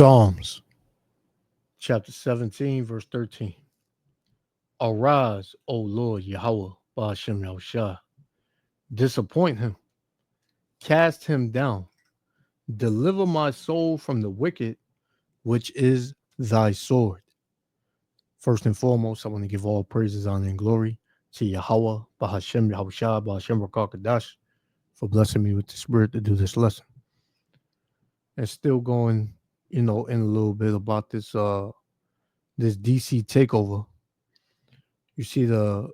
Psalms chapter 17, verse 13. Arise, O Lord Yahweh, Ba'ashem Yahushua. Disappoint him, cast him down, deliver my soul from the wicked, which is thy sword. First and foremost, I want to give all praises, honor, and glory to Yahweh, Ba'ashem Yahushua, Ba'ashem Rakakadash, for blessing me with the spirit to do this lesson. And still going, in a little bit about this this DC takeover. You see the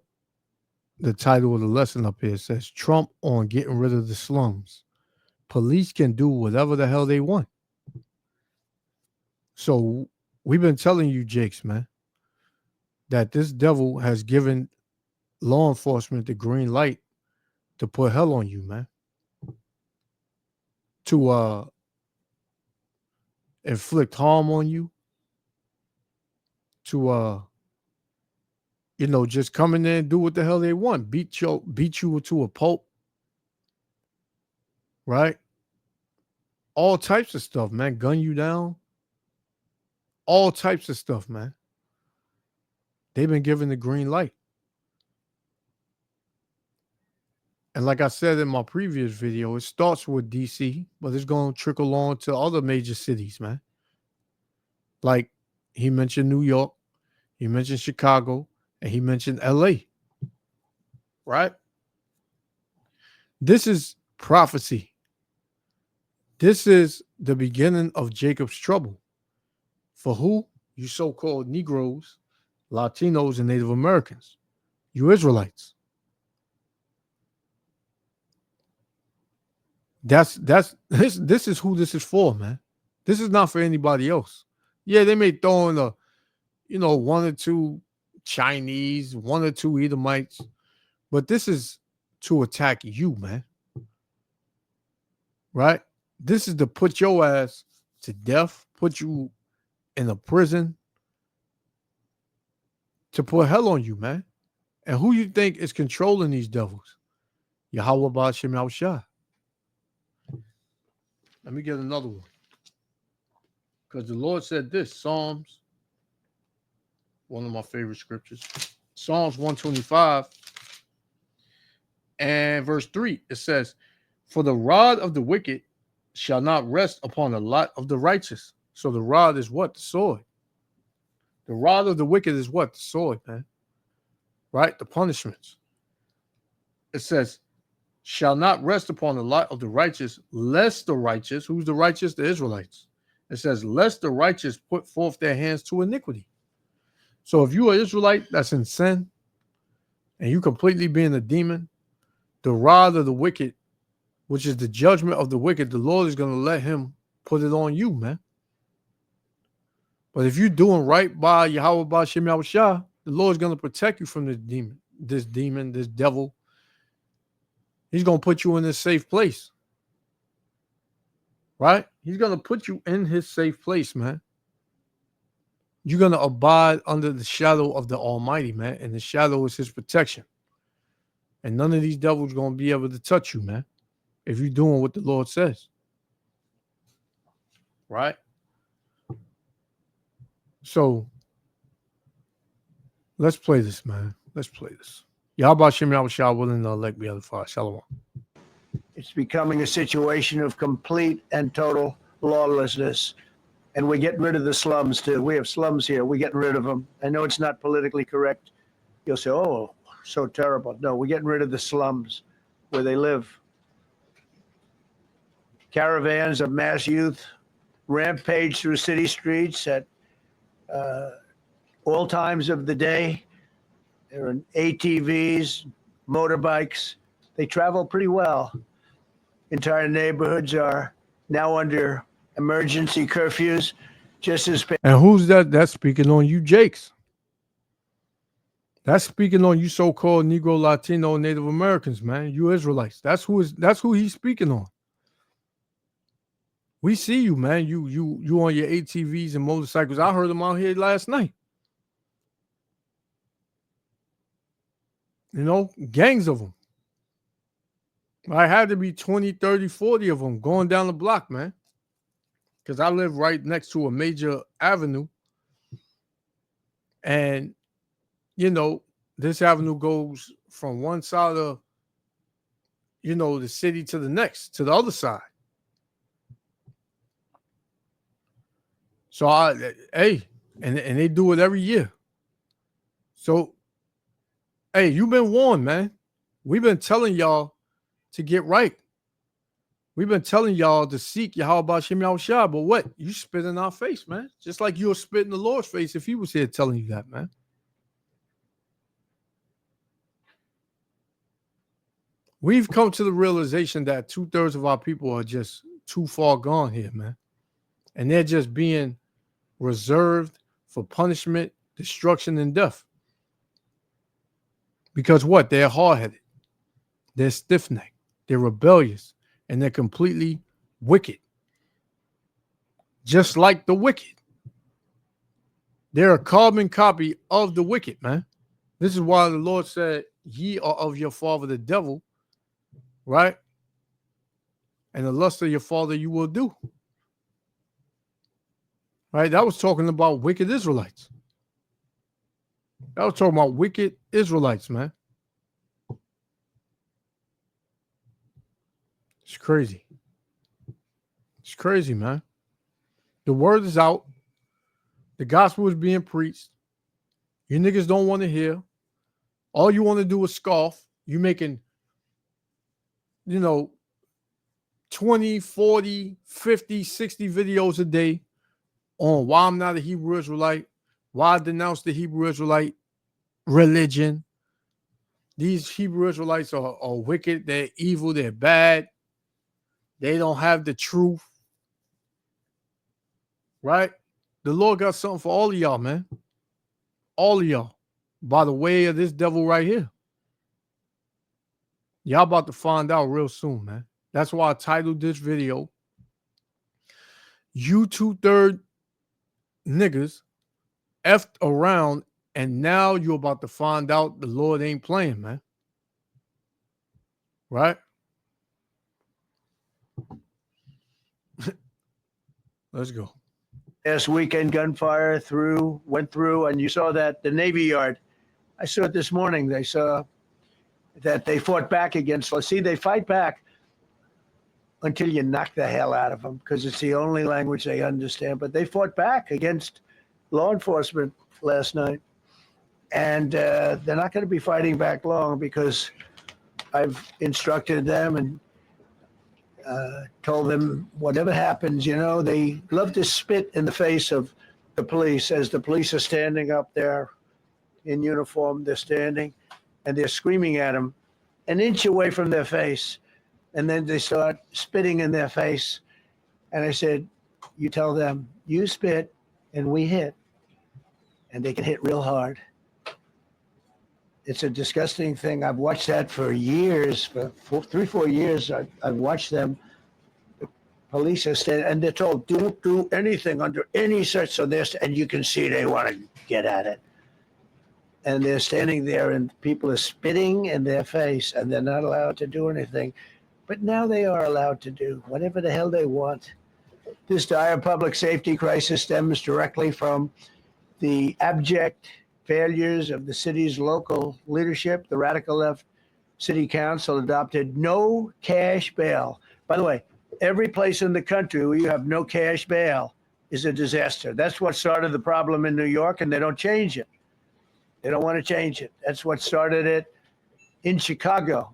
title of the lesson up here says Trump on getting rid of the slums. Police can do whatever the hell they want. So we've been telling you, Jakes, man, that this devil has given law enforcement the green light to put hell on you, man. To inflict harm on you. To just come in there and do what the hell they want. Beat you to a pulp. Right? All types of stuff, man. Gun you down. All types of stuff, man. They've been given the green light. And like I said in my previous video, it starts with DC, but it's going to trickle on to other major cities, man. Like he mentioned New York, he mentioned Chicago, and he mentioned LA. Right? This is prophecy. This is the beginning of Jacob's trouble. For who? You so-called Negroes, Latinos, and Native Americans. You Israelites. This is who this is for, man. This is not for anybody else. Yeah, they may throw in one or two Chinese, one or two Edomites, but this is to attack you, man. Right? This is to put your ass to death, put you in a prison, to put hell on you, man. And who you think is controlling these devils? Yahweh Ba'ashem Yahushua. Let me get another one. Because the Lord said this, Psalms, one of my favorite scriptures, Psalms 125 and verse 3, it says, for the rod of the wicked shall not rest upon the lot of the righteous. So the rod is what? The sword. The rod of the wicked is what? The sword, man. Right? The punishments. It says, shall not rest upon the lot of the righteous, lest the righteous, who's the righteous? The Israelites. It says, lest the righteous put forth their hands to iniquity. So if you are Israelite that's in sin, and you completely being a demon, the rod of the wicked, which is the judgment of the wicked, the Lord is going to let him put it on you, man. But if you're doing right by Yahweh Ba'ashem Yahushua, the Lord is going to protect you from this devil. He's going to put you in this safe place. Right? He's going to put you in his safe place, man. You're going to abide under the shadow of the Almighty, man. And the shadow is his protection. And none of these devils are going to be able to touch you, man, if you're doing what the Lord says. Right? So, let's play this, man. Let's play this. Yahweh Shem Yahushua willing to elect me other fire. Shalom. It's becoming a situation of complete and total lawlessness. And we're getting rid of the slums, too. We have slums here. We're getting rid of them. I know it's not politically correct. You'll say, oh, so terrible. No, we're getting rid of the slums where they live. Caravans of mass youth rampage through city streets at all times of the day. They're in ATVs, motorbikes. They travel pretty well. Entire neighborhoods are now under emergency curfews. Just as and who's that? That's speaking on you, Jakes. That's speaking on you, so-called Negro, Latino, Native Americans, man. You Israelites. That's who he's speaking on. We see you, man. You on your ATVs and motorcycles. I heard them out here last night. Gangs of them. I had to be 20, 30, 40 of them going down the block, man. because I live right next to a major avenue. And, you know, this avenue goes from one side of, you know, the city to the next, to the other side. So and they do it every year. So, hey, you've been warned, man. We've been telling y'all to get right. We've been telling y'all to seek Yahweh Ba'Shem Yahushua, but what? You spit in our face, man. Just like you were spitting the Lord's face if he was here telling you that, man. We've come to the realization that 2/3 of our people are just too far gone here, man. And they're just being reserved for punishment, destruction, and death. Because what? They're hard-headed. They're stiff-necked. They're rebellious. And they're completely wicked. Just like the wicked. They're a carbon copy of the wicked, man. This is why the Lord said, ye are of your father the devil, right? And the lust of your father you will do. Right? That was talking about wicked Israelites. That was talking about wicked Israelites, man. It's crazy. It's crazy, man. The word is out. The gospel is being preached. You niggas don't want to hear. All you want to do is scoff. You making, 20, 40, 50, 60 videos a day on why I'm not a Hebrew Israelite, why I denounce the Hebrew Israelite religion. These Hebrew Israelites are wicked. They're evil. They're bad. They don't have the truth. Right? The Lord got something for all of y'all, man. All of y'all. By the way of this devil right here. Y'all about to find out real soon, man. That's why I titled this video, You 2/3 niggas effed around, and now you're about to find out the Lord ain't playing, man. Right? Let's go. Last weekend, gunfire went through, and you saw that the Navy Yard. I saw it this morning. They saw that they fought back against. See, they fight back until you knock the hell out of them because it's the only language they understand. But they fought back against law enforcement last night, and they're not going to be fighting back long because I've instructed them and told them whatever happens, they love to spit in the face of the police as the police are standing up there in uniform. They're standing and they're screaming at them an inch away from their face. And then they start spitting in their face. And I said, you tell them, you spit and we hit. And they can hit real hard. It's a disgusting thing. I've watched that for years, for 3-4 years. I've watched them. The police are standing, and they're told, don't do anything under any such. So and you can see they want to get at it. And they're standing there, and people are spitting in their face, and they're not allowed to do anything. But now they are allowed to do whatever the hell they want. This dire public safety crisis stems directly from the abject failures of the city's local leadership. The radical left city council adopted no cash bail. By the way, every place in the country where you have no cash bail is a disaster. That's what started the problem in New York, and they don't change it. They don't want to change it. That's what started it in Chicago.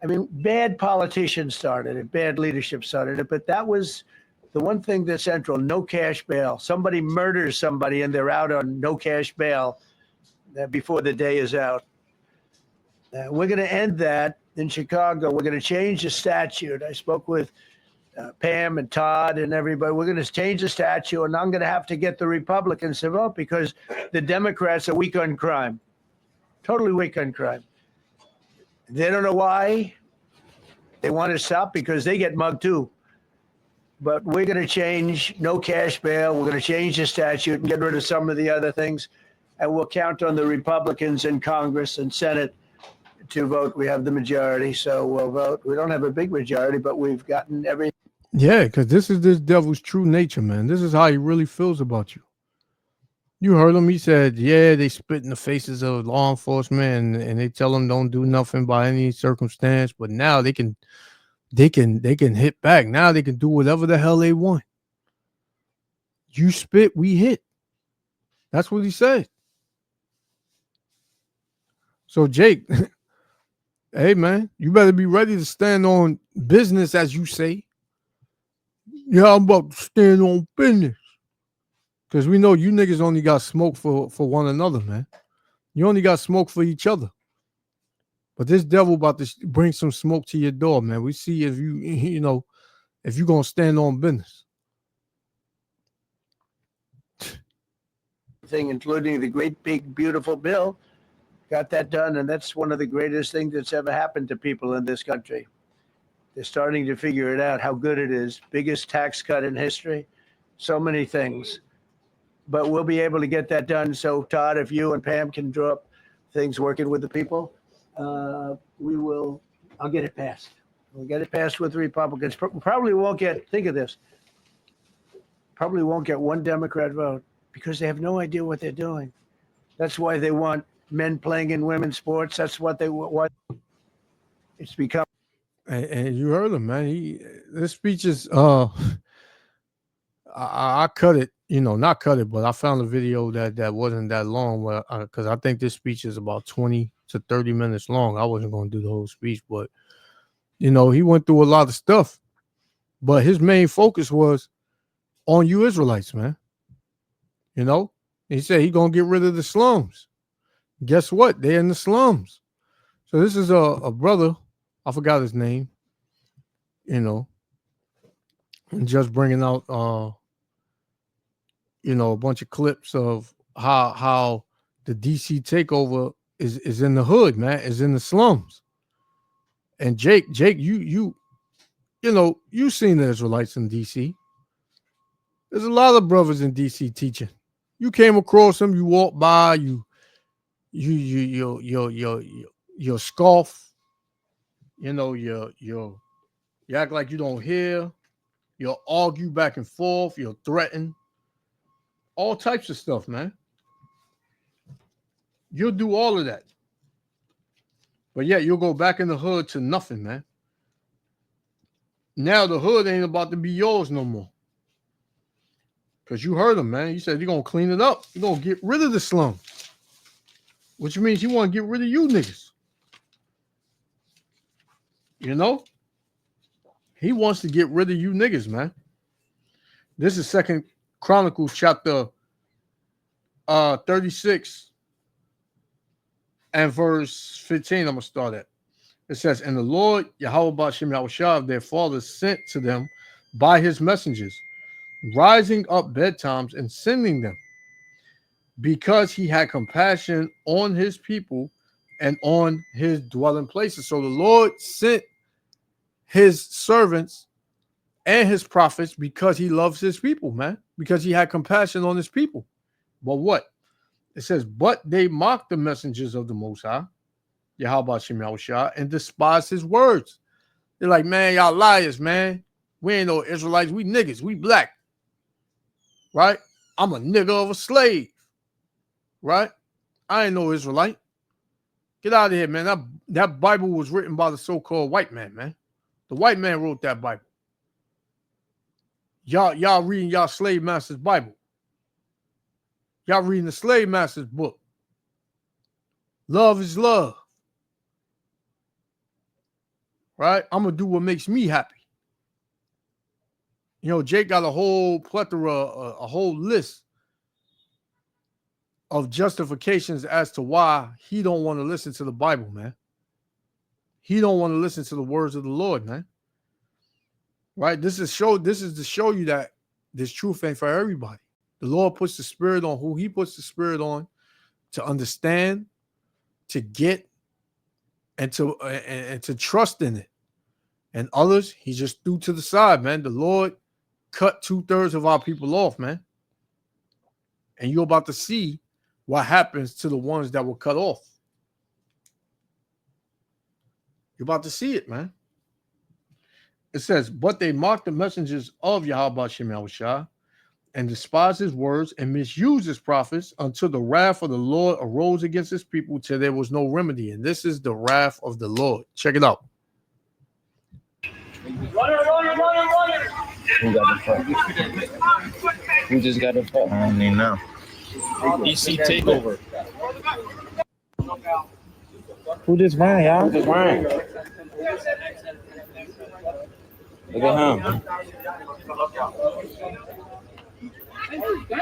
I mean, bad politicians started it, bad leadership started it, but that was the one thing that's central, no cash bail. Somebody murders somebody and they're out on no cash bail before the day is out. We're going to end that in Chicago. We're going to change the statute. I spoke with Pam and Todd and everybody. We're going to change the statute, and I'm going to have to get the Republicans to vote because the Democrats are weak on crime, totally weak on crime. They don't know why. They want to stop because they get mugged too. But we're going to change no cash bail. We're going to change the statute and get rid of some of the other things. And we'll count on the Republicans in Congress and Senate to vote. We have the majority, so we'll vote. We don't have a big majority, but we've gotten every. Yeah, because this is this devil's true nature, man. This is how he really feels about you. You heard him. He said, "Yeah, they spit in the faces of law enforcement, and they tell them don't do nothing by any circumstance. But now they can hit back. Now they can do whatever the hell they want. You spit, we hit." That's what he said. So Jake, hey man, you better be ready to stand on business, as you say. Yeah, I'm about to stand on business. Because we know you niggas only got smoke for one another, man. You only got smoke for each other. But this devil about to bring some smoke to your door, man. We see if you, if you're going to stand on business. Thing, including the great big beautiful bill, got that done, and that's one of the greatest things that's ever happened to people in this country. They're starting to figure it out how good it is. Biggest tax cut in history. So many things. But we'll be able to get that done. So Todd, if you and Pam can draw up things working with the people, we will. I'll get it passed. We'll get it passed with the Republicans. Probably won't get. Think of this. Probably won't get one Democrat vote because they have no idea what they're doing. That's why they want men playing in women's sports. That's what they want. It's become. And you heard him, man. This speech is I cut it, not cut it, but I found a video that wasn't that long, because I think this speech is about 20 to 30 minutes long. I wasn't going to do the whole speech, but he went through a lot of stuff, but his main focus was on you Israelites, man. He said he gonna get rid of the slums. Guess what? They're in the slums. So this is a brother, I forgot his name, and just bringing out a bunch of clips of how the DC takeover is in the hood, man, is in the slums. And Jake, you've seen the Israelites in DC. There's a lot of brothers in DC teaching. You came across them, you walk by, you scoff, you act like you don't hear, you'll argue back and forth, you'll threaten, all types of stuff, man. You'll do all of that. But yeah, you'll go back in the hood to nothing, man. Now the hood ain't about to be yours no more. Because you heard him, man. He said you're going to clean it up. You're going to get rid of the slum. Which means you want to get rid of you niggas. He wants to get rid of you niggas, man. This is 2 Chronicles chapter 36 and verse 15. I'm going to start at. It says, "And the Lord, Yahweh Ba'ashem Yahushua, their fathers sent to them by his messengers, rising up bedtimes and sending them, because he had compassion on his people and on his dwelling places." So the Lord sent his servants and his prophets because he loves his people, man, because he had compassion on his people. But what? It says, "But they mocked the messengers of the Most High, Yahweh Shem Yahushua, and despised his words." They're like, "Man, y'all liars, man. We ain't no Israelites. We niggas. We black. Right? I'm a nigga of a slave. Right? I ain't no Israelite. Get out of here, man. That Bible was written by the so-called white man, man. The white man wrote that Bible. Y'all reading y'all slave master's Bible. Y'all reading the slave master's book. Love is love. Right? I'm going to do what makes me happy. Jake got a whole plethora, a whole list of justifications as to why he don't want to listen to the Bible, man. He don't want to listen to the words of the Lord, man. Right? This is to show you that this truth ain't for everybody. The Lord puts the spirit on who he puts the spirit on to understand, to get, and to trust in it. And others, he just threw to the side, man. The Lord cut 2/3 of our people off, man. And you're about to see what happens to the ones that were cut off. You're about to see it, man. It says, but they mocked the messengers of Yahweh Shem Yahushua and despised his words and misused his prophets until the wrath of the Lord arose against his people till there was no remedy. And this is the wrath of the Lord. Check it out. Who got the fuck? Who just got the fuck? I don't even know. DC takeover. Who just ran, y'all? Who just ran? Look at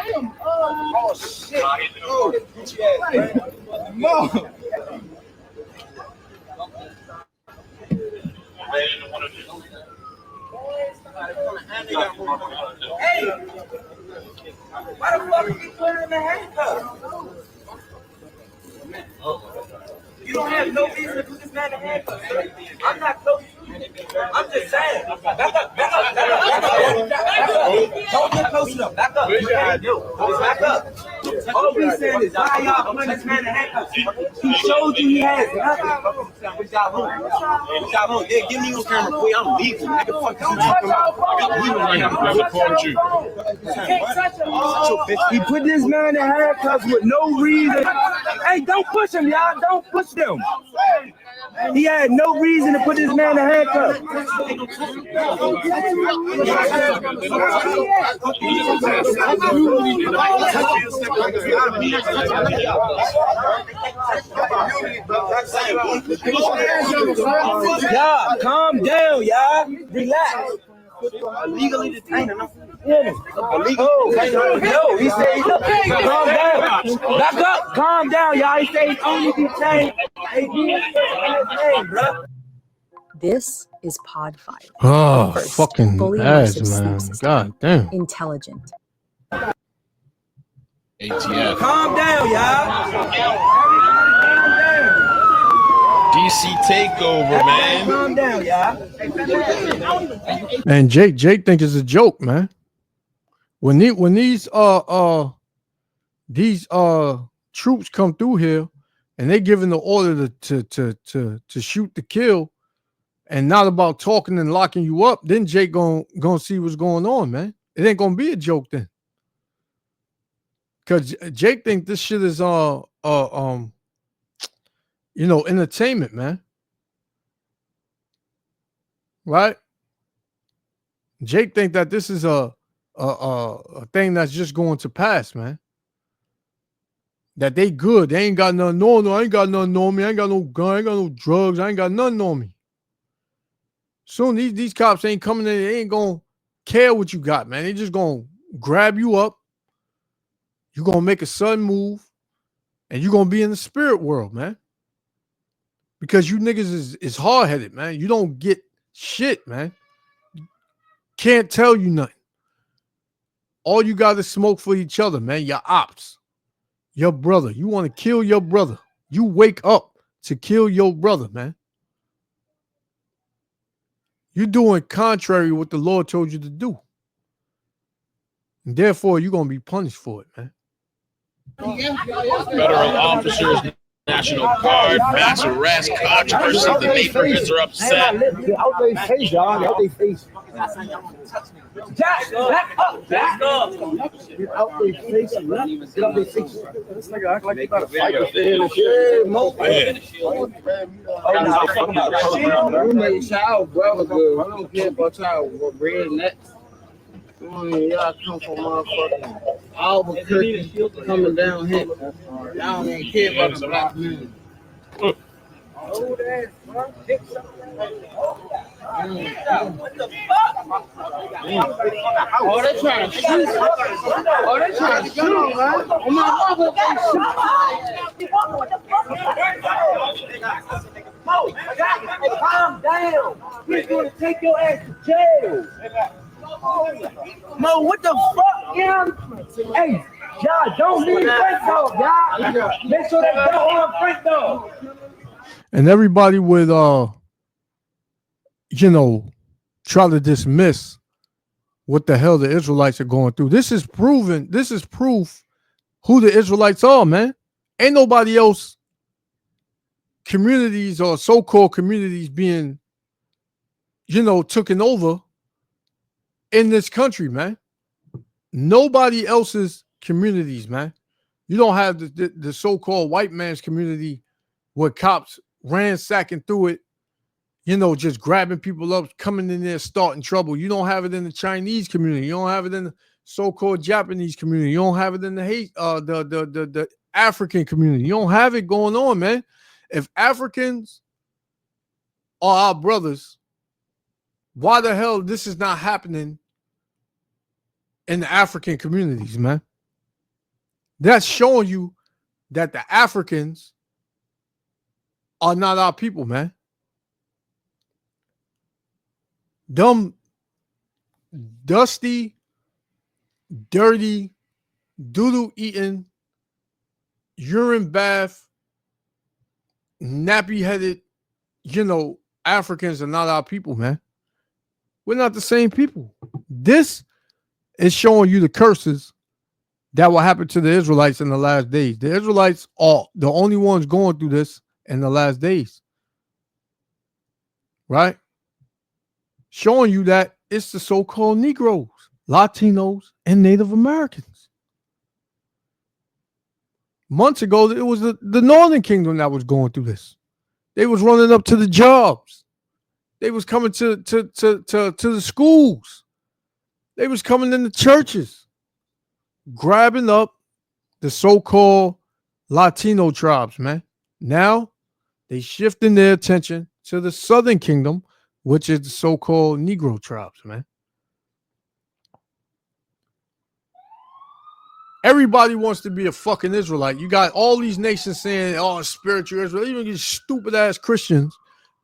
him. Oh shit! Oh, no. Hey, why the fuck are you putting in the handcuffs? You don't have no reason to put this man in handcuffs. I'm not close. I'm just saying. Back up. Don't get close enough. Back up. Back up. All we saying is why y'all putting this man in handcuffs. He showed you he has nothing. What y'all want? Yeah, give me your camera, boy. I'm legal. Nigga, fuck you talking about? I got legal right now. Whoever called you. He put this man in handcuffs with no reason. Hey, don't push him, y'all. Don't push them. He had no reason to put this man in handcuffs. Y'all, calm down, y'all. Relax. Illegally detained him. No, he said calm down. Back up, calm down, y'all. He said he's only detained. This is Pod 5. Oh, First, fucking fully ass, immersive sleep man. system. God damn. Intelligent. ATF. Calm down, y'all. DC takeover, man. Calm down, y'all. And Jake think it's a joke, man. When these troops come through here and they giving the order to shoot to kill and not about talking and locking you up, then Jake gonna see what's going on, man. It ain't gonna be a joke then. Cause Jake think this shit is entertainment, man. Right? Jake think that this is a thing that's just going to pass, man. That they good. They ain't got nothing on. No, I ain't got nothing on me. I ain't got no gun. I ain't got no drugs. I ain't got nothing on me. Soon these cops ain't coming in. They ain't gonna care what you got, man. They just gonna grab you up. You gonna make a sudden move, and you gonna be in the spirit world, man. Because you niggas is hard-headed, man. You don't get shit, man. Can't tell you nothing. All you got is smoke for each other, man. Your ops. Your brother. You want to kill your brother. You wake up to kill your brother, man. You're doing contrary to what the Lord told you to do. And therefore, you're going to be punished for it, man. Federal officers, National Guard, mass arrest, controversy. The neighborhoods are upset. Out their face, y'all. Out their face. Jack, back up. Back up. Get out their face. Get out their face. This nigga act like he about to fight with them. We made child brother good. I don't care about y'all rednecks. Y'all come from motherfucking Albuquerque coming down here. Y'all don't even care about the black man. Old ass, bro. What the fuck? Oh, they trying to shoot. Oh, they trying to shoot, man. Oh, my mother, they shoot. Calm down. He's going to take your ass to jail. Mo, what the fuck, y'all? Hey, y'all, don't leave Frank dog, y'all. Make sure they don't harm Frank dog. And everybody would try to dismiss what the hell the Israelites are going through. This is proof who the Israelites are, man. Ain't nobody else communities or so-called communities being taken over in this country, man. Nobody else's communities, man. You don't have the so-called white man's community where cops ransacking through it, just grabbing people up, coming in there, starting trouble. You don't have it in the Chinese community. You don't have it in the so-called Japanese community. You don't have it in the African community. You don't have it going on, man. If Africans are our brothers, why the hell this is not happening in the African communities, man? That's showing you that the Africans are not our people, man. Dumb, dusty, dirty, doodle eating, urine bath, nappy headed, Africans are not our people, man. We're not the same people. This is showing you the curses that will happen to the Israelites in the last days. The Israelites are the only ones going through this in the last days. Right? Showing you that it's the so-called Negroes, Latinos, and Native Americans. Months ago, it was the Northern Kingdom that was going through this. They was running up to the jobs. They was coming to the schools. They was coming in the churches, grabbing up the so-called Latino tribes, man. Now, they shifting their attention to the Southern Kingdom, which is the so-called Negro tribes, man. Everybody wants to be a fucking Israelite. You got all these nations saying, oh, it's spiritual Israel. Even these stupid-ass Christians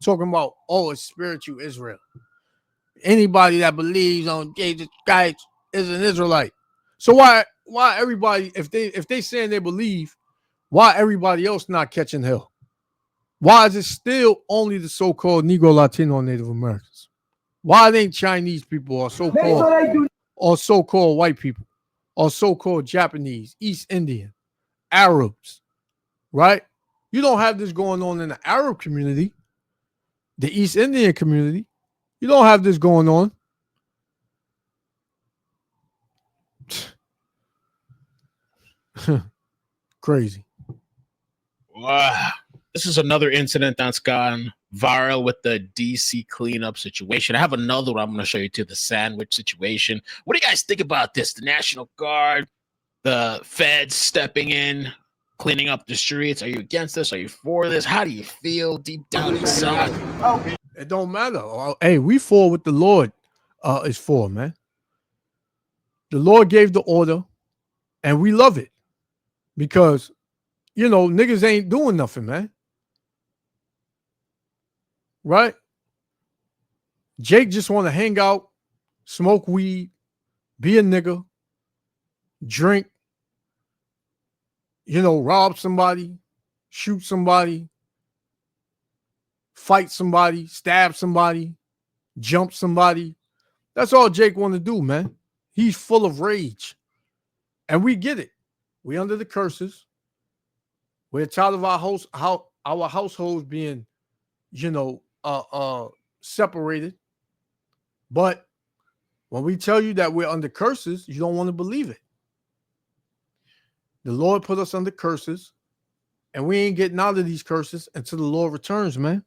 talking about, oh, it's spiritual Israel. Anybody that believes on Jesus Christ is an Israelite. So why everybody, if they saying they believe, why everybody else not catching hell? Why is it still only the so-called Negro, Latino, and Native Americans? Why it ain't Chinese people or so-called white people or so-called Japanese, East Indian, Arabs, right? You don't have this going on in the Arab community, the East Indian community. You don't have this going on. Crazy. Wow. This is another incident that's gone viral with the DC cleanup situation. I have another one I'm going to show you too, the sandwich situation. What do you guys think about this? The National Guard, the feds stepping in, cleaning up the streets. Are you against this? Are you for this? How do you feel deep down inside? It don't matter. Hey, we for what the Lord is for, man. The Lord gave the order, and we love it because, niggas ain't doing nothing, man. Right? Jake just want to hang out, smoke weed, be a nigga, drink, rob somebody, shoot somebody, fight somebody, stab somebody, jump somebody. That's all Jake want to do, man. He's full of rage. And we get it. We under the curses. We're tired of our households being, separated. But when we tell you that we're under curses, you don't want to believe it. The Lord put us under curses, and we ain't getting out of these curses until the Lord returns, man.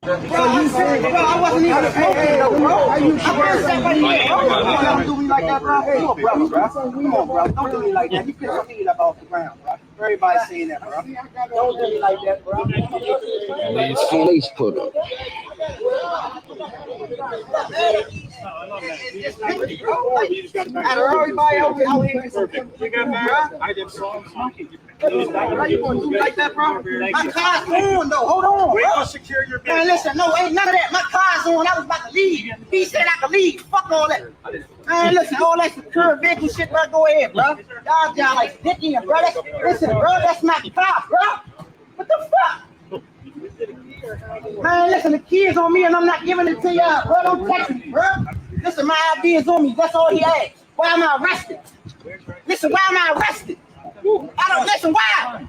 So you said, bro, I wasn't even smoking, though, bro. Are you sure? Don't do me like that, bro. Hey, you a brother, bro. Come on, bro. Don't do me like that. You pick your feet up off the ground, bro. Everybody's saying that, bro. Don't do me like that, bro. Police put up. Everybody out here, I just saw him smoking. How you gonna do like that, bro? My car's on, though. Hold on, We're bro. gonna secure your Man, business. listen, no, ain't none of that. My car's on. I was about to leave. He said I could leave. Fuck all that. Man, listen, all that secure vehicle shit, bro. Go ahead, bro. Y'all like Dickie and bro. Listen, bro, that's my car, bro. What the fuck? Man, listen, the key is on me and I'm not giving it to y'all, bro. Don't text me, bro. Listen, my ID is on me. That's all he asked. Why am I arrested? Listen, why am I arrested? I don't listen. Why?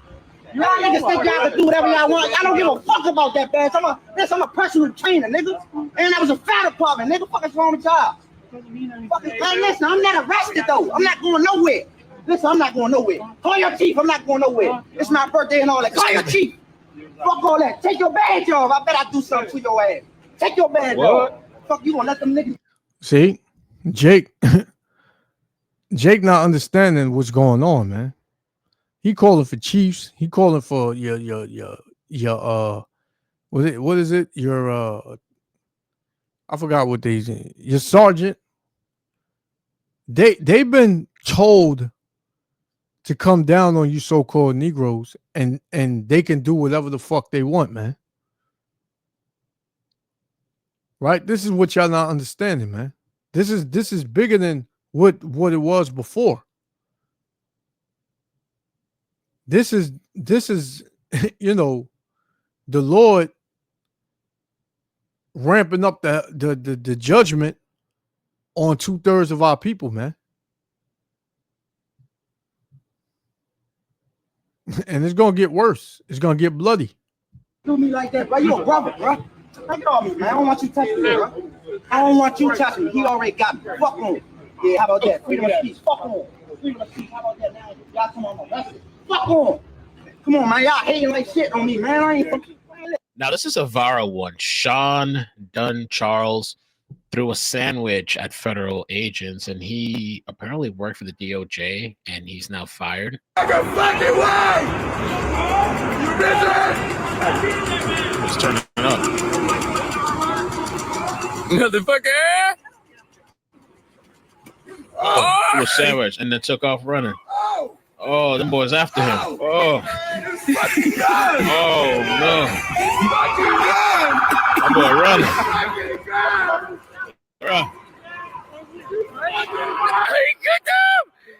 Y'all niggas think y'all can do whatever y'all want. Y'all don't give a fuck about that badge. I'm a personal trainer, nigga. And that was a fire department, nigga. Fuck is wrong with y'all? Man, listen, I'm not arrested though. I'm not going nowhere. Listen, I'm not going nowhere. Call your chief. I'm not going nowhere. It's my birthday and all that. Call your chief. Fuck all that. Take your badge off. I bet I do something to your ass. Take your badge off. Fuck, you gonna let them niggas? See, Jake, Jake not understanding what's going on, man. He calling for chiefs. He calling for your what is it? Your I forgot what your sergeant. They've been told to come down on you so-called Negroes, and they can do whatever the fuck they want, man. Right? This is what y'all not understanding, man. This is bigger than what it was before. This is you know, the Lord ramping up the judgment on 2/3 of our people, man. And it's gonna get worse. It's gonna get bloody. Do me like that, bro. You a brother, bro. Take it off me, man. I don't want you touching me, bro. I don't want you touching me. He already got me. Fuck on. Yeah, how about that? Freedom of speech. Fuck on. Freedom of speech. How about that now? Y'all come on, arrested. Fuck on. Come on, man. Y'all hating like shit on me, man. I ain't. Now, this is a viral one. Sean Dunn Charles threw a sandwich at federal agents, and he apparently worked for the DOJ, and he's now fired. Like a fucking way! You busy? Let's turn it up. Motherfucker! Threw a sandwich and then took off running. Oh, them boys after him. Oh. Oh, no. That boy running. Run.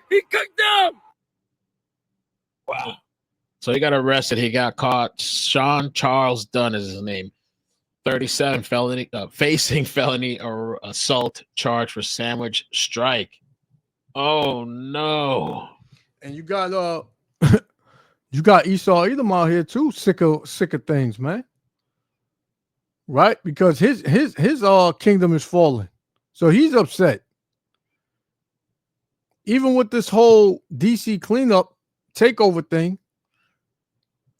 He cooked him! Wow. So he got arrested. He got caught. Sean Charles Dunn is his name. 37 felony, facing felony or assault charge for sandwich strike. Oh, no. And you got you got Esau Edom out here too, sick of things, man. Right? Because his kingdom is falling. So he's upset. Even with this whole DC cleanup takeover thing,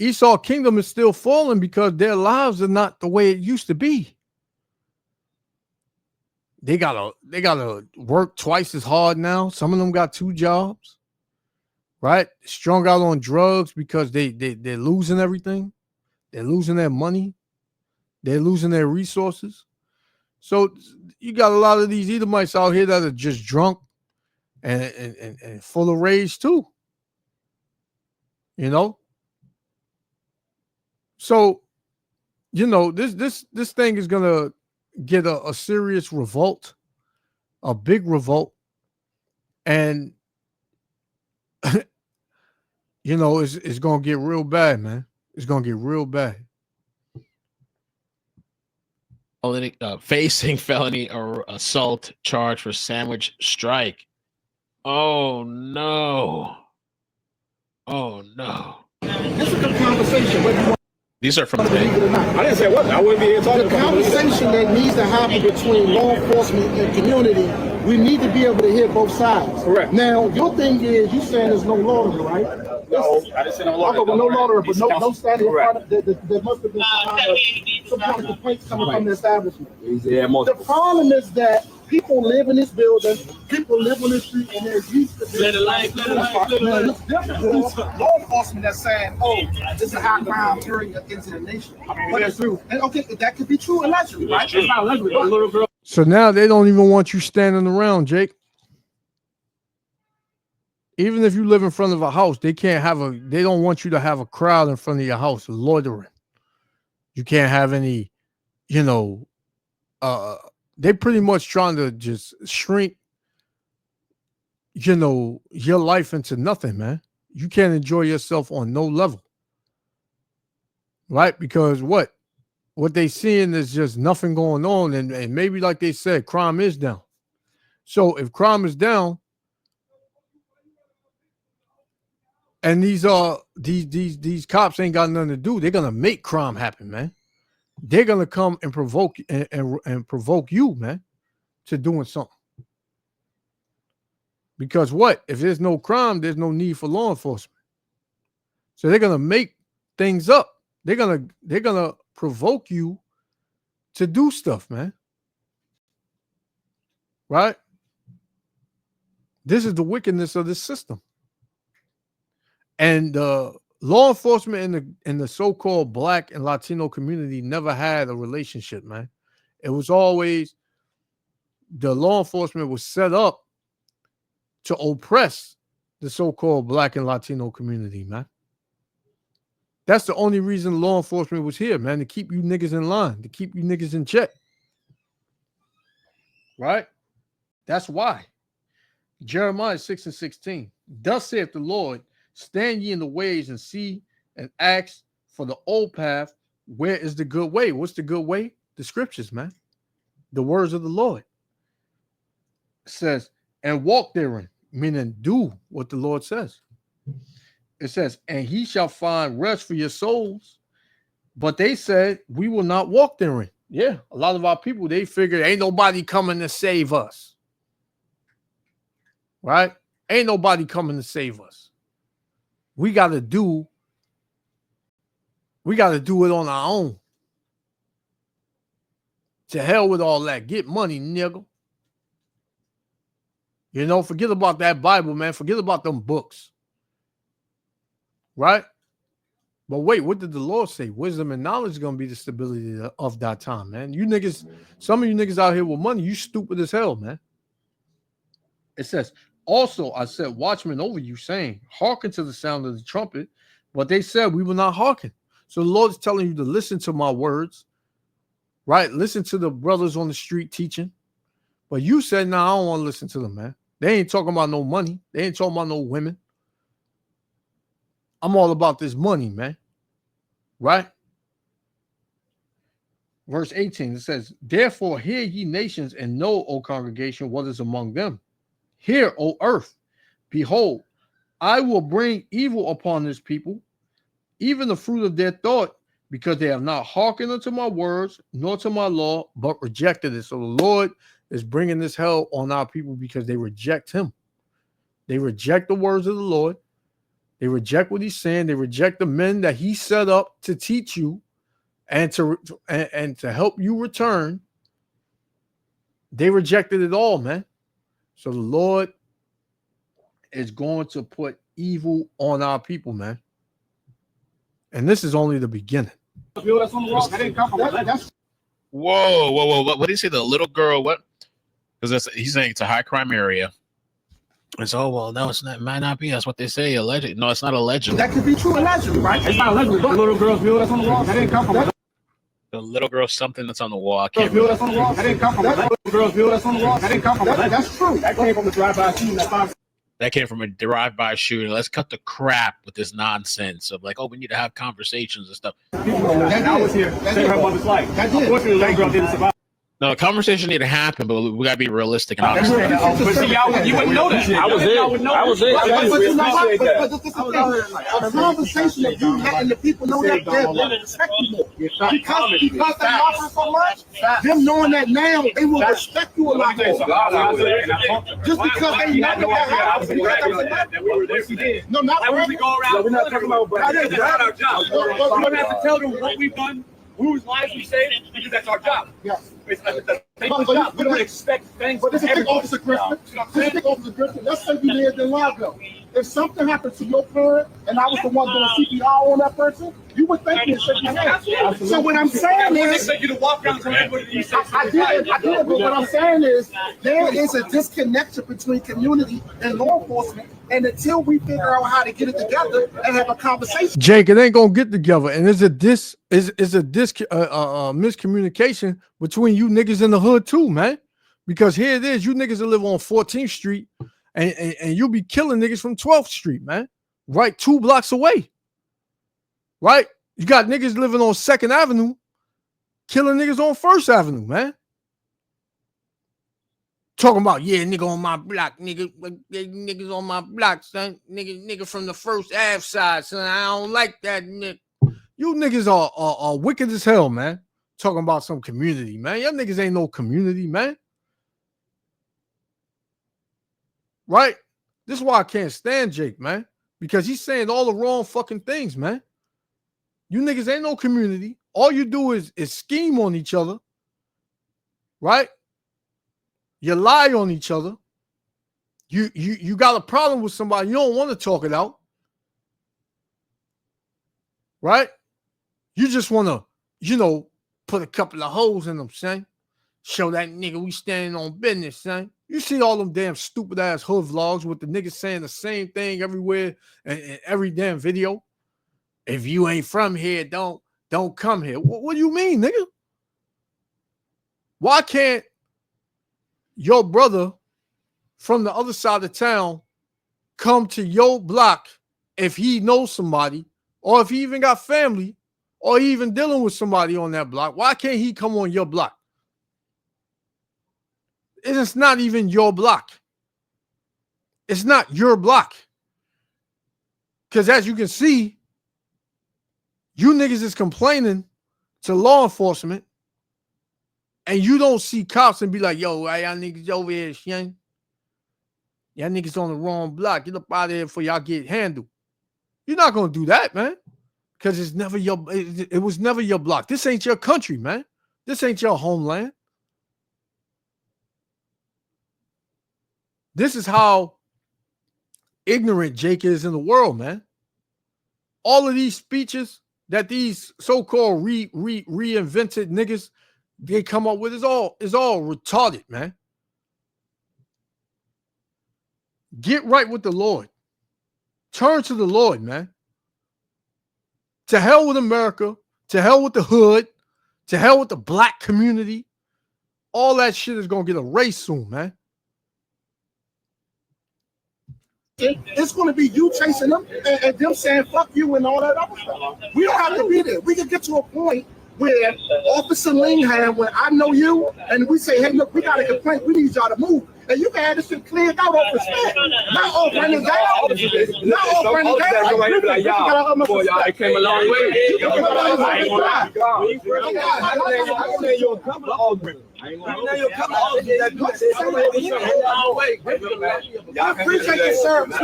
Esau kingdom is still falling because their lives are not the way it used to be. They gotta work twice as hard now. Some of them got 2 jobs. Right? Strung out on drugs because they're losing everything. They're losing their money. They're losing their resources. So you got a lot of these Edomites out here that are just drunk and full of rage too. You know? So, you know, this thing is gonna get a serious revolt, a big revolt, and you know, it's gonna get real bad, man. It's gonna get real bad. Facing felony or assault charge for sandwich strike. Oh no! Oh no! This is a conversation. These are from today. I didn't say what. I wouldn't be here talking The conversation that needs to happen between law enforcement and community, we need to be able to hear both sides. Correct. Now, your thing is, you saying there's no law there, right? No, I didn't say no law. Okay, well, no law there, but no standing. Correct. There must have been some kind of complaints coming from the establishment. Yeah, The multiple. problem is that people live in this building, people live on this street, and they're used to this. Let it light, let it light, let it light. It's different than law enforcement that's saying, oh, this is a high crime area in the nation. But it's true. And okay, that could be true allegedly, right? It's not allegedly, but little girl. So now they don't even want you standing around, Jake. Even if you live in front of a house, they don't want you to have a crowd in front of your house loitering. You can't have any, you know, they pretty much trying to just shrink, you know, your life into nothing, man. You can't enjoy yourself on no level. Right? Because what they seeing is just nothing going on. And maybe like they said, crime is down. So if crime is down, And these cops ain't got nothing to do. They're gonna make crime happen, man. They're gonna come and provoke and provoke you, man, to doing something. Because what? If there's no crime, there's no need for law enforcement. So they're gonna make things up. They're gonna provoke you to do stuff, man. Right? This is the wickedness of this system. And law enforcement in the so-called Black and Latino community never had a relationship, man. It was always the law enforcement was set up to oppress the so-called Black and Latino community, man. That's the only reason law enforcement was here, man, to keep you niggas in line, to keep you niggas in check. Right? That's why. Jeremiah 6:16. Thus saith the Lord, stand ye in the ways and see and ask for the old path. Where is the good way? What's the good way? The scriptures, man. The words of the Lord. It says, and walk therein, meaning do what the Lord says. It says, and he shall find rest for your souls. But they said, we will not walk therein. Yeah, a lot of our people, they figure ain't nobody coming to save us. Right? Ain't nobody coming to save us. We got to do it on our own. To hell with all that. Get money, nigga. You know, forget about that Bible, man. Forget about them books. Right? But wait, what did the Lord say? Wisdom and knowledge is going to be the stability of that time, man. You niggas, some of you niggas out here with money, you stupid as hell, man. It says, also I set watchmen over you, saying, hearken to the sound of the trumpet. But they said, we will not hearken. So the Lord is telling you to listen to my words, right? Listen to the brothers on the street teaching. But you said, nah, I don't want to listen to them, man. They ain't talking about no money. They ain't talking about no women. I'm all about this money, man. Right? Verse 18, it says, therefore hear ye nations and know, O congregation, what is among them. Hear, O earth, behold, I will bring evil upon this people, even the fruit of their thought, because they have not hearkened unto my words, nor to my law, but rejected it. So the Lord is bringing this hell on our people because they reject him. They reject the words of the Lord. They reject what he's saying. They reject the men that he set up to teach you and to help you return. They rejected it all, man. So the Lord is going to put evil on our people, man. And this is only the beginning. Whoa. What did he say? The little girl, what? Because he's saying it's a high crime area. It's well, no, it's not. It might not be. That's what they say. Alleged. No, it's not alleged. That could be true allegedly, right? It's not allegedly. The little girl's view that's on the wall. That didn't come from that. The little girl, something that's on the wall. I can't View that's on the wall. That didn't come from that. Little girl's view that's on the wall. That didn't come from that. That's true. That came from the drive-by shooting. That came from a drive-by shooting. Let's cut the crap with this nonsense of like, oh, we need to have conversations and stuff. That was here. Saved her mother's life. That did. Unfortunately, the little girl didn't survive. No, the conversation need to happen, but we gotta be realistic and honest. But see, you wouldn't know that. I was there. I was there. A conversation that you had and the people know that they're going to respect you more. Because they offer so much, them knowing that now, they will respect you a lot more. Just because they not know that happens. No, not really. We're not talking about that's our job. We don't have to tell them what we've done, whose lives we saved, because that's our job. Yes. It's a job. We don't expect things. But this is Officer Griffin. Let's say you lived in Largo. If something happened to your parent and I was the one doing CPR on that person, you would thank me and shake your hand. So what I'm saying is, they expect you to walk down to everybody. I did, but what I'm saying is, there is a disconnection between community and law enforcement, and until we figure out how to get it together and have a conversation, Jake, it ain't gonna get together, and there's a miscommunication between you niggas in the hood too, man. Because here it is, you niggas that live on 14th Street. And you'll be killing niggas from 12th Street, man. Right 2 blocks away. Right? You got niggas living on 2nd Avenue, killing niggas on 1st Avenue, man. Talking about, yeah, nigga on my block, niggas on my block, son. Nigga from the First Ave side, son. I don't like that, nigga. You niggas are wicked as hell, man. Talking about some community, man. Y'all niggas ain't no community, man. Right? This is why I can't stand Jake, man. Because he's saying all the wrong fucking things, man. You niggas ain't no community. All you do is scheme on each other. Right? You lie on each other. You got a problem with somebody. You don't want to talk it out. Right? You just want to, put a couple of holes in them, son. Show that nigga we standing on business, son. You see all them damn stupid ass hood vlogs with the niggas saying the same thing everywhere and every damn video. If you ain't from here, don't come here. What do you mean, nigga? Why can't your brother from the other side of town come to your block if he knows somebody, or if he even got family, or he even dealing with somebody on that block? Why can't he come on your block? It's not even your block. It's not your block. Because as you can see, you niggas is complaining to law enforcement, and you don't see cops and be like, yo, y'all niggas over here, Shane. Y'all niggas on the wrong block. Get up out of here before y'all get handled. You're not going to do that, man. Because it was never your block. This ain't your country, man. This ain't your homeland. This is how ignorant Jake is in the world, man. All of these speeches that these so-called reinvented niggas they come up with is all retarded, man. Get right with the Lord. Turn to the Lord, man. To hell with America. To hell with the hood. To hell with the black community. All that shit is going to get erased soon, man. It's going to be you chasing them and them saying fuck you and all that other stuff. We don't have to be there. We can get to a point where Officer Lingham, when I know you, and we say, hey, look, we got a complaint. We need y'all to move. And you can have this shit cleared out off respect. Not off running down. Not off running down. Y'all came a long way. I appreciate your service.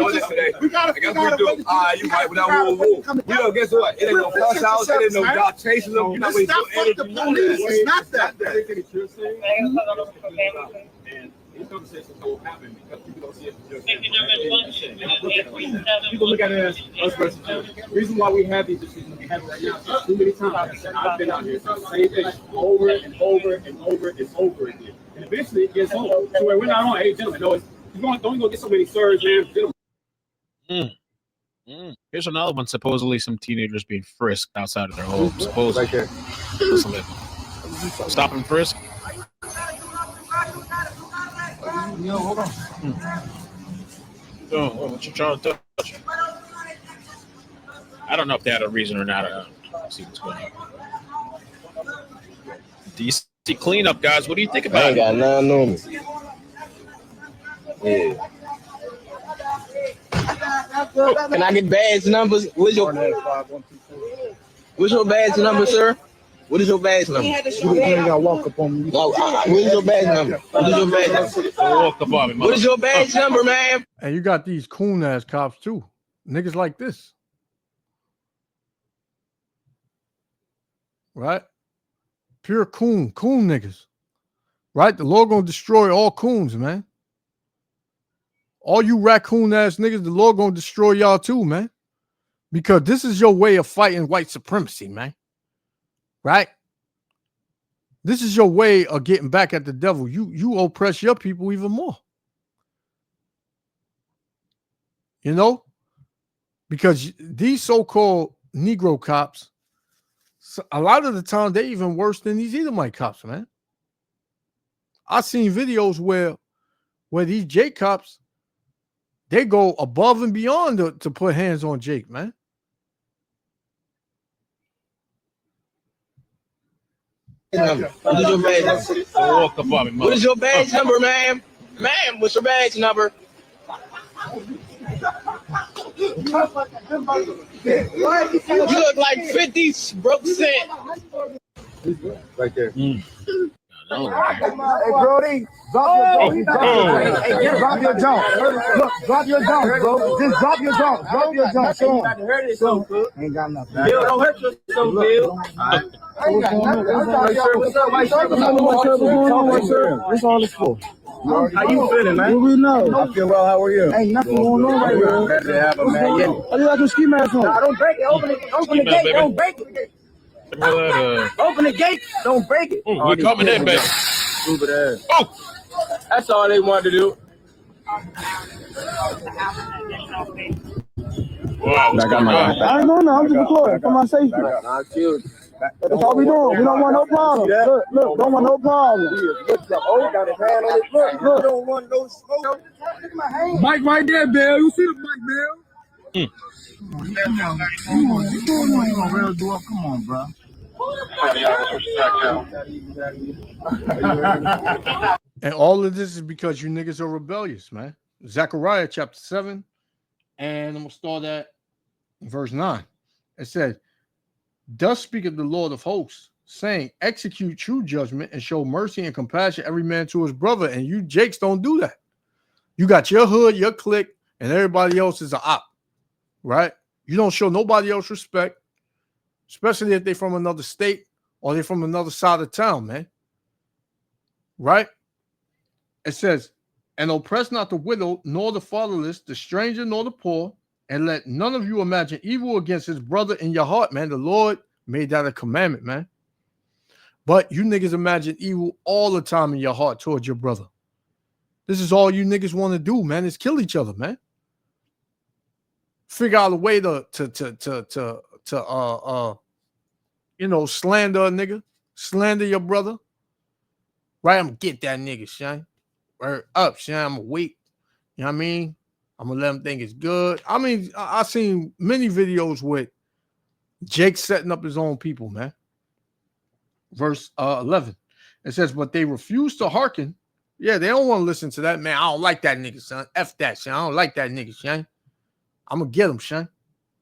We got to figure out a way to you right without war. You know, guess what? It ain't no cuss out. It ain't no y'all chasing them. You're not it's not fuck the police. It's not that. These conversations don't happen because people don't see it. People look at it as us versus them. The reason why we have these decisions, we have it right now, too many times. I've been out here, so the same thing over and over and over and over again. And eventually it gets home to where we're not on. Hey, gentlemen, don't go get so many sirs, man. Here's another one. Supposedly, some teenagers being frisked outside of their home. Supposedly, Right there. Stop and frisk. Yo, hold on. Oh, what you trying to touch? I don't know if they had a reason or not. Let's see what's going on. DC cleanup, guys. What do you think about I ain't got none on me. Yeah. Can I get badge numbers? What's your badge number, sir? What is your badge number? Walk up on me. What is your badge number? What is your badge number? Walk up on me, What is your badge number, man? And you got these coon ass cops too. Niggas like this. Right? Pure coon niggas. Right? The Lord gonna destroy all coons, man. All you raccoon ass niggas, the Lord gonna destroy y'all too, man. Because this is your way of fighting white supremacy, man. Right? This is your way of getting back at the devil. You oppress your people even more. You know? Because these so-called Negro cops, a lot of the time, they're even worse than these Edomite cops, man. I've seen videos where these Jake cops, they go above and beyond to put hands on Jake, man. What is your badge number? Walk up on me, What is your badge number, man? Man, what's your badge number? You look like 50 broke cent. Right there. No. Hey, Brody, drop your jaw. Hey, drop your jaw. Look, drop your jaw, bro. Just drop your jaw. Drop your jaw. Show him. Ain't got nothing. Bill, don't hurt yourself, Bill. I ain't got nothing. What's up, White Shirt? What's all this for? How you feeling, man? What we know? I feel well. How are you? Ain't nothing going on right here. Glad to have a man. Yeah. What you got your ski mask on? Nah, don't break it. Open the gate. Don't break it. Open the gate. Don't break it. Oh, we coming in, baby. Stupid ass. Oh, That's all they wanted to do. wow, what's going on? I ain't doing nothing. I'm just recording for my safety. Nah, chill. That's all we doing. We don't want no problem. Look, don't want no problem. Look, got his hand on his foot. You don't want no smoke. Mike right there, Bill. You see the mic, Bill? Come on. You doing on real door? Come on, bro. And all of this is because you niggas are rebellious, man. Zechariah chapter 7, and I'm going to start at verse 9. It said, thus speaketh the Lord of hosts, saying, execute true judgment and show mercy and compassion every man to his brother. And you Jakes don't do that. You got your hood, your clique, and everybody else is an op, right? You don't show nobody else respect, especially if they're from another state or they're from another side of town, man. Right? It says, and oppress not the widow, nor the fatherless, the stranger, nor the poor, and let none of you imagine evil against his brother in your heart, man. The Lord made that a commandment, man. But you niggas imagine evil all the time in your heart towards your brother. This is all you niggas want to do, man, is kill each other, man. Figure out a way to slander a nigga, slander your brother. Right? I'm gonna get that nigga, Shane. Word up, Shane. I'm gonna wait. You know what I mean? I'm gonna let him think it's good. I mean, I've seen many videos with Jake setting up his own people, man. Verse 11. It says, but they refuse to hearken. Yeah, they don't want to listen to that, man. I don't like that nigga, son. F that, Shane. I don't like that nigga, Shane. I'm gonna get him, Shane.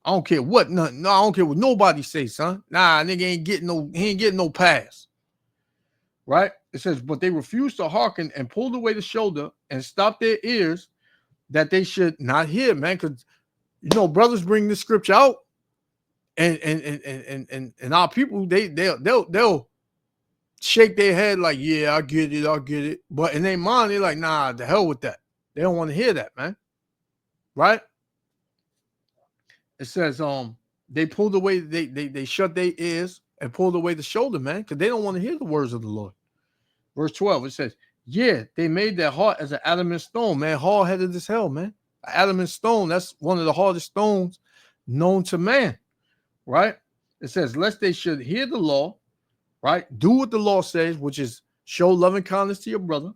I don't care what nothing. No, I don't care what nobody say, son. Nah, nigga ain't getting no pass. Right? It says, but they refused to hearken and pulled away the shoulder and stopped their ears that they should not hear, man. Because brothers bring this scripture out, and our people they'll shake their head like, yeah, I get it. But in their mind, they're like, nah, the hell with that. They don't want to hear that, man. Right? It says, they pulled away, they shut their ears and pulled away the shoulder, man, because they don't want to hear the words of the Lord. Verse 12, it says, yeah, they made their heart as an adamant stone, man, hard-headed as hell, man. An adamant stone, that's one of the hardest stones known to man, right? It says, lest they should hear the law, right? Do what the law says, which is show loving kindness to your brother.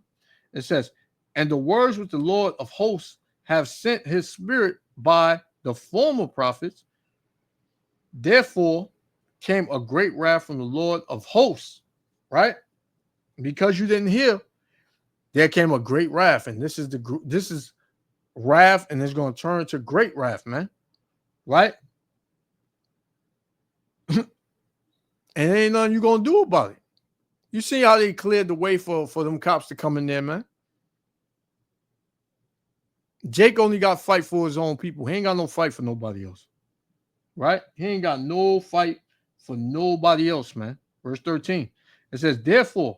It says, and the words which the Lord of hosts have sent his spirit by the former prophets, therefore came a great wrath from the Lord of hosts, right? Because you didn't hear, there came a great wrath, and this is wrath, and it's going to turn to great wrath, man, right? And there ain't nothing you gonna do about it. You see how they cleared the way for them cops to come in there, man. Jake only got fight for his own people. He ain't got no fight for nobody else, right? He ain't got no fight for nobody else, man. Verse 13, it says, therefore,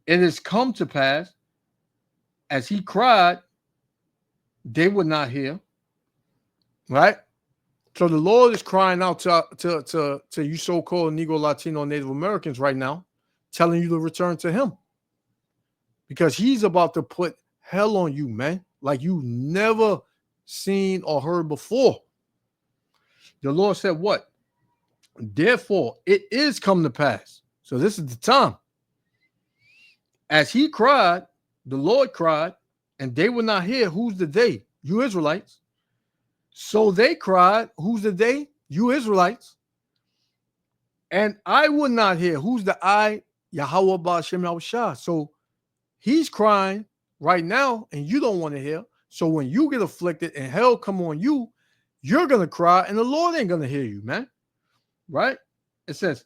it has come to pass, as he cried, they would not hear, right? So the Lord is crying out to you so-called Negro, Latino, Native Americans right now, telling you to return to him, because he's about to put hell on you, man, like you never seen or heard before. The Lord said what? Therefore, it is come to pass. So this is the time. As he cried, the Lord cried, and they would not hear. Who's the they? You Israelites. So they cried. Who's the they? You Israelites. And I would not hear. Who's the I? Yahweh Ba'ashem Yahushua. So he's crying right now, and you don't want to hear. So when you get afflicted and hell come on you, you're gonna cry, and the Lord ain't gonna hear you, man. Right? It says,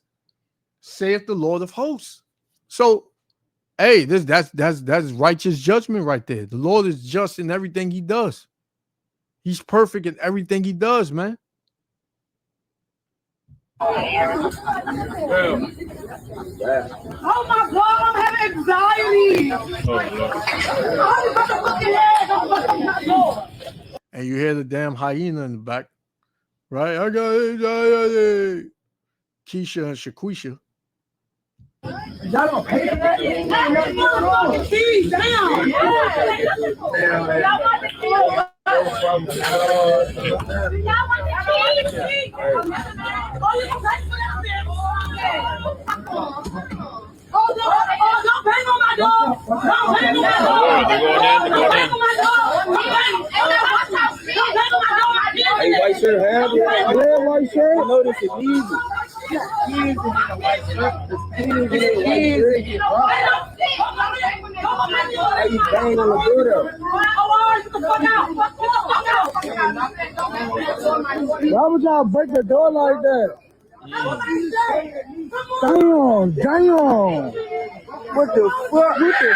saith the Lord of hosts. So, hey, that's righteous judgment right there. The Lord is just in everything he does. He's perfect in everything he does, man. Oh my God, I'm having anxiety. And you hear the damn hyena in the back, right? I got anxiety. Keisha and Shaquisha. Y'all don't pay for that? Keys down. Oh, don't bang on my door. Don't bang on my door. Don't bang on my door. Hey, white shirt, have you? Yeah, white shirt. I know this is easy. How you bang on the door though? Why would y'all break the door like that? Damn, damn. What the fuck? What the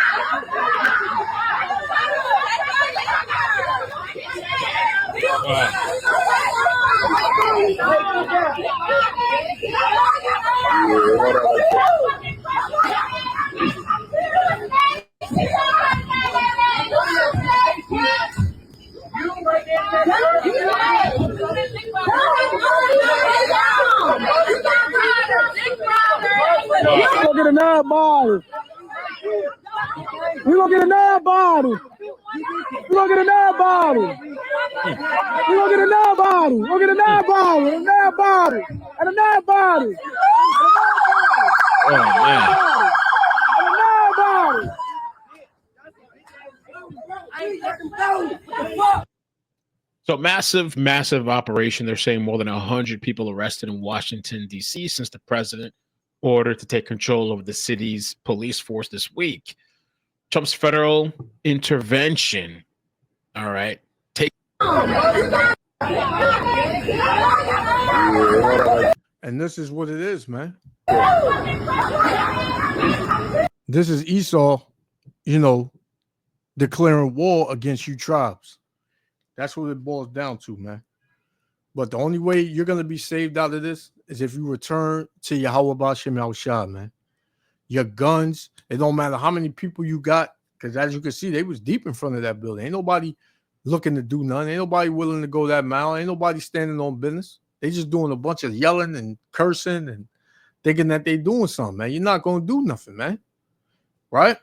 Look at the nine body. We gonna get a nine body. We gonna get a nine body. We gonna get a nine body. We gonna get a nine body. A nine body. And a nine body. Oh man. And a nine body. So massive operation. They're saying more than 100 people arrested in Washington, D.C. since the president ordered to take control of the city's police force this week. Trump's federal intervention. All right. And this is what it is, man. This is Esau, declaring war against you tribes. That's what it boils down to, man. But the only way you're going to be saved out of this is if you return to Yahweh B'Shem Yahushua, man. Your guns, it don't matter how many people you got, because as you can see, they was deep in front of that building. Ain't nobody looking to do nothing. Ain't nobody willing to go that mile. Ain't nobody standing on business. They just doing a bunch of yelling and cursing and thinking that they doing something, man. You're not going to do nothing, man. Right?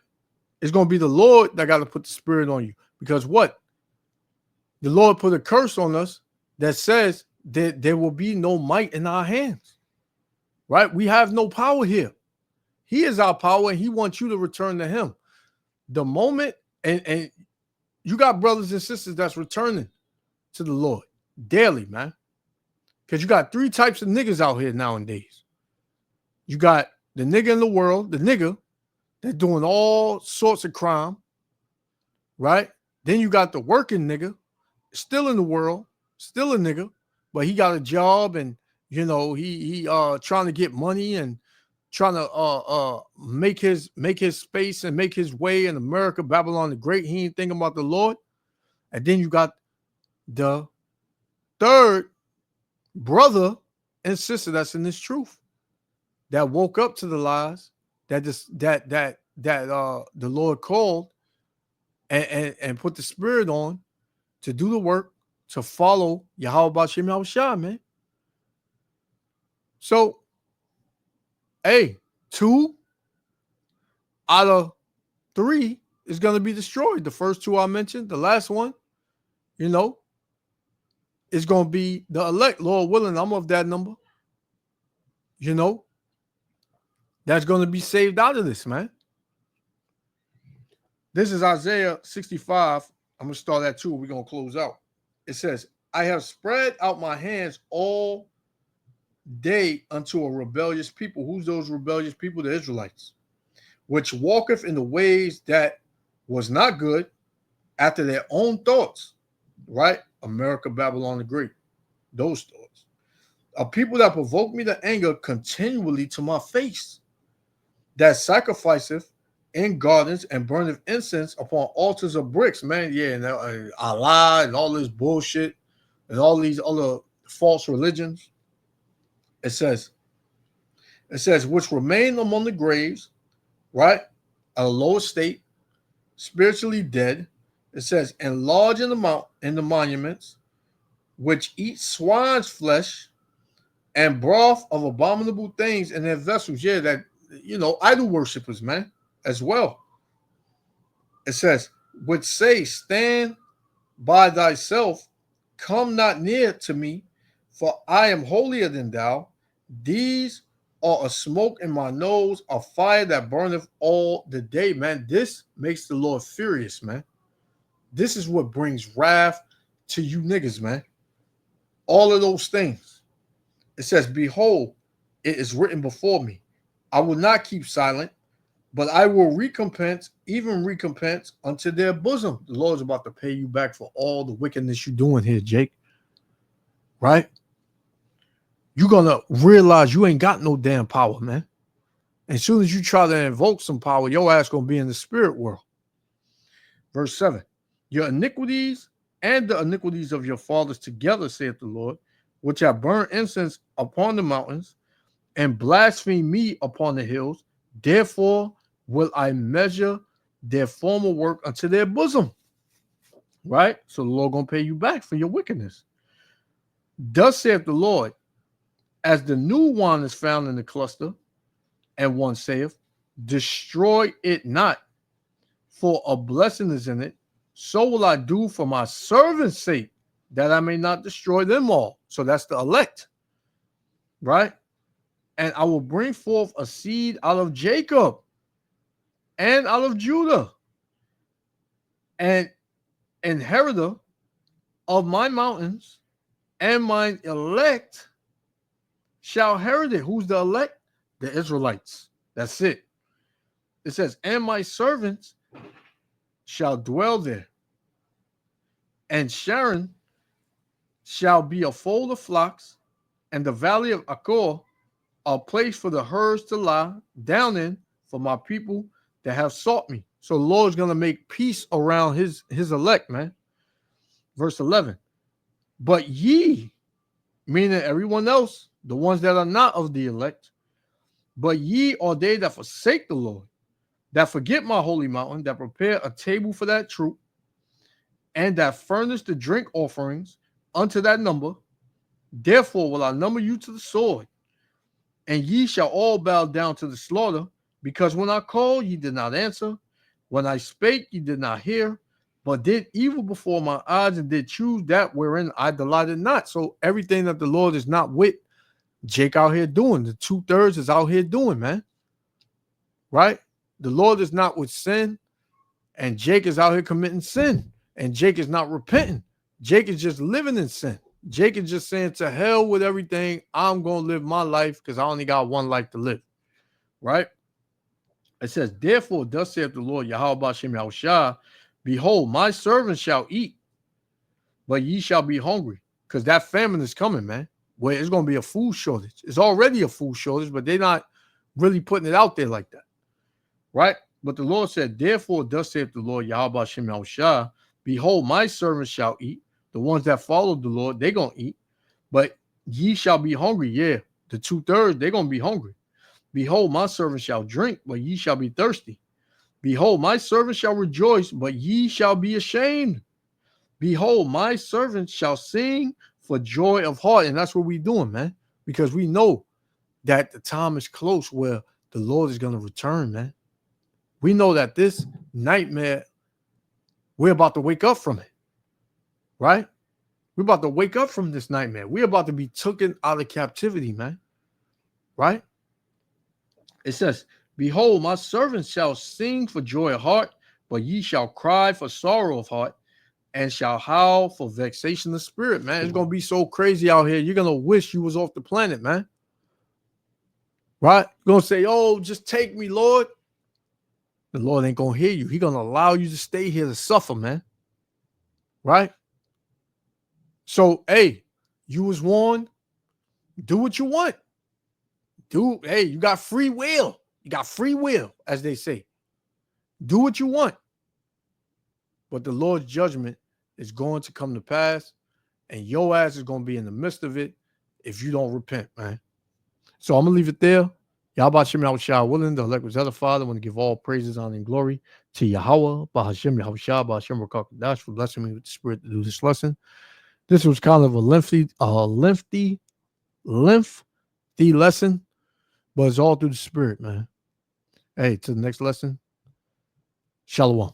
It's going to be the Lord that got to put the spirit on you. Because what? The Lord put a curse on us that says that there will be no might in our hands. Right? We have no power here. He is our power, and he wants you to return to him. The moment, and you got brothers and sisters that's returning to the Lord daily, man. Because you got three types of niggas out here nowadays. You got the nigga in the world, the nigga that's doing all sorts of crime, right? Then you got the working nigga, still in the world, still a nigga, but he got a job and, he trying to get money and trying to make his space and make his way in America, Babylon the Great. He ain't thinking about the Lord. And then you got the third brother and sister that's in this truth, that woke up to the lies that the Lord called and put the spirit on to do the work, to follow Yahweh B'Shem Yahushua, man. So, hey, 2 out of 3 is going to be destroyed. The first 2 I mentioned, the last one, is going to be the elect. Lord willing, I'm of that number. That's going to be saved out of this, man. This is Isaiah 65. I'm going to start at 2. We're going to close out. It says, I have spread out my hands all day unto a rebellious people. Who's those rebellious people? The Israelites, which walketh in the ways that was not good after their own thoughts, right? America, Babylon the Great, those thoughts. A people that provoke me to anger continually to my face, that sacrificeth in gardens and burneth incense upon altars of bricks, man. Yeah, and Allah and all this bullshit and all these other false religions. It says, which remain among the graves, right? A low estate, spiritually dead. It says, and lodge in the monuments, which eat swine's flesh and broth of abominable things in their vessels. Yeah, that, idol worshippers, man, as well. It says, which say, stand by thyself, come not near to me, for I am holier than thou. These are a smoke in my nose, a fire that burneth all the day, man. This makes the Lord furious, man. This is what brings wrath to you niggas, man. All of those things. It says, behold, it is written before me. I will not keep silent, but I will recompense unto their bosom. The Lord is about to pay you back for all the wickedness you're doing here, Jake. Right? You're going to realize you ain't got no damn power, man. And as soon as you try to invoke some power, your ass going to be in the spirit world. Verse 7. Your iniquities and the iniquities of your fathers together, saith the Lord, which have burned incense upon the mountains and blaspheme me upon the hills. Therefore will I measure their former work unto their bosom. Right? So the Lord going to pay you back for your wickedness. Thus saith the Lord, as the new wine is found in the cluster, and one saith, destroy it not, for a blessing is in it. So will I do for my servants' sake, that I may not destroy them all. So that's the elect, right? And I will bring forth a seed out of Jacob and out of Judah, and inheritor of my mountains, and mine elect shall inherit it. Who's the elect? The Israelites. That's it. It says, and my servants shall dwell there, and Sharon shall be a fold of flocks, and the valley of Achor a place for the herds to lie down in, for my people that have sought me. So the Lord's going to make peace around his elect, man. Verse 11. But ye, meaning everyone else, the ones that are not of the elect, but ye are they that forsake the Lord, that forget my holy mountain, that prepare a table for that troop, and that furnish the drink offerings unto that number. Therefore will I number you to the sword, and ye shall all bow down to the slaughter, because when I called, ye did not answer. When I spake, ye did not hear, but did evil before my eyes, and did choose that wherein I delighted not. So everything that the Lord is not with, Jake out here doing. The 2/3 is out here doing, man. Right? The Lord is not with sin, and Jake is out here committing sin, and Jake is not repenting. Jake is just living in sin. Jake is just saying, to hell with everything. I'm going to live my life because I only got one life to live. Right? It says, therefore, thus saith the Lord, Yahweh B'Shem Yahushua, behold, my servants shall eat, but ye shall be hungry. Because that famine is coming, man. Where it's going to be a food shortage. It's already a food shortage, but they're not really putting it out there like that. Right? But the Lord said, therefore, thus saith the Lord, Yahweh B'Shem Yahushua, behold, my servants shall eat. The ones that follow the Lord, they're going to eat. But ye shall be hungry. Yeah, the 2/3, they're going to be hungry. Behold, my servants shall drink, but ye shall be thirsty. Behold, my servants shall rejoice, but ye shall be ashamed. Behold, my servants shall sing for joy of heart. And that's what we're doing, man. Because we know that the time is close where the Lord is going to return, man. We know that this nightmare, we're about to wake up from it. Right? We're about to wake up from this nightmare. We're about to be taken out of captivity, man. Right? It says, behold, my servants shall sing for joy of heart, but ye shall cry for sorrow of heart, and shall howl for vexation of spirit, man. It's going to be so crazy out here. You're going to wish you was off the planet, man. Right? You're going to say, oh, just take me, Lord. the Lord ain't gonna hear you. He gonna allow you to stay here to suffer, man. Right? So, hey, you was warned. Do what you want. Hey, you got free will. You got free will, as they say. Do what you want. But the Lord's judgment is going to come to pass, and your ass is going to be in the midst of it if you don't repent, man. So I'm going to leave it there. Yahweh Shem Yahushua willing, the elect was the Father. I want to give all praises, honor, and glory to Yahweh, Bahashem Yahushua, Bahashem Rakakadash, for blessing me with the Spirit to do this lesson. This was kind of a lengthy lesson, but it's all through the Spirit, man. Hey, to the next lesson. Shalom.